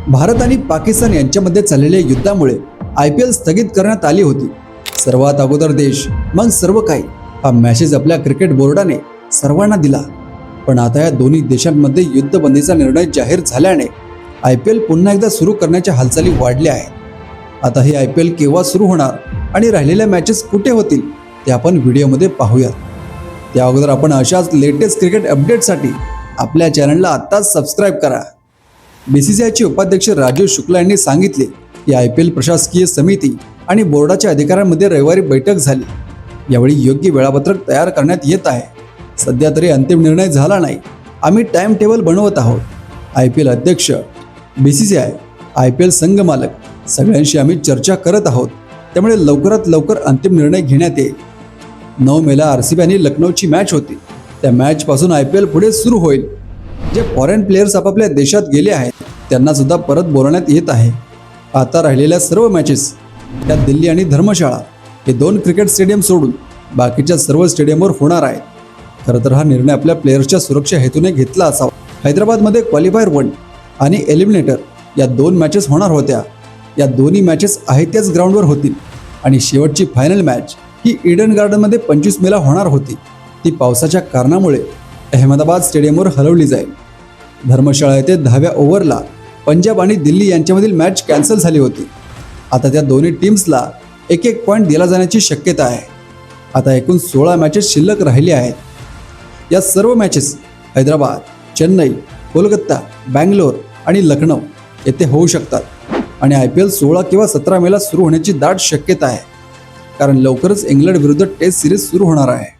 भारत आणि पाकिस्तान यांच्यामध्ये चाललेल्या युद्धामुळे IPL स्थगित करण्यात आली होती। सर्वात अगोदर देश मग सर्व काही हा मेसेज आपल्या क्रिकेट बोर्डाने सर्वांना दिला। पण आता या दोन्ही देशांमध्ये युद्धबंदीचा निर्णय जाहीर झाल्याने IPL पुन्हा एकदा सुरू करण्याच्या हालचाली वाढल्या आहेत। आता हे IPL केव्हा सुरू होणार आणि राहिलेल्या मॅचेस कुठे होतील ते आपण व्हिडिओमध्ये पाहूयात। त्या अगोदर आपण अशाच लेटेस्ट क्रिकेट अपडेटसाठी आपल्या चॅनलला आत्ताच सबस्क्राइब करा। BCCIचे उपाध्यक्ष राजीव शुक्ला यांनी सांगितले की IPL प्रशासकीय समिती आणि बोर्डाच्या अधिकाऱ्यांमध्ये रविवारी बैठक झाली। यावेळी योग्य वेळापत्रक तयार करण्यात येत आहे। सध्या तरी अंतिम निर्णय झाला नाही। आम्ही टाइम टेबल बनवत आहोत। IPL अध्यक्ष, BCCI, IPL संघ मालक सगळ्यांशी आम्ही चर्चा करत आहोत। त्यामुळे लवकरात लवकर अंतिम निर्णय घेण्यात येईल। 9 मेला RCB आणि लखनौची मॅच होती। त्या मॅच पासून IPL पुढे सुरू होईल। जे फॉरेन प्लेयर्स आपापल्या देशात गेले आहेत त्यांना सुद्धा परत बोलवण्यात येत आहे। आता राहिलेल्या सर्व मॅचेस त्या दिल्ली आणि धर्मशाळा हे 2 क्रिकेट स्टेडियम सोडून बाकीच्या सर्व स्टेडियमवर होणार आहेत। खरं तर हा निर्णय आपल्या प्लेयर्सच्या सुरक्षा हेतूने घेतला असावा। हैदराबादमध्ये क्वालिफायर 1 आणि एलिमिनेटर या 2 मॅचेस होणार होत्या। या दोन्ही मॅचेस आहे त्याच ग्राउंडवर होतील आणि शेवटची फायनल मॅच ही ईडन गार्डनमध्ये 25 मेला होणार होती। ती पावसाच्या कारणामुळे अहमदाबाद स्टेडियमवर हलवली जाईल। धर्मशाळा येथे 10व्या ओव्हरला पंजाब आणि दिल्ली यांच्यामधील मॅच कॅन्सल झाली होती। आता त्या दोन्ही टीम्सला 1-1 पॉईंट दिला जाण्याची शक्यता आहे। आता एकूण 16 मॅचेस शिल्लक राहिले आहेत। या सर्व मॅचेस हैदराबाद, चेन्नई, कोलकाता, बँगलोर आणि लखनौ येथे होऊ शकतात आणि IPL 16 किंवा 17 मेला सुरू होण्याची दाट शक्यता आहे, कारण लवकरच इंग्लंड विरुद्ध टेस्ट सिरीज सुरू होणार आहे।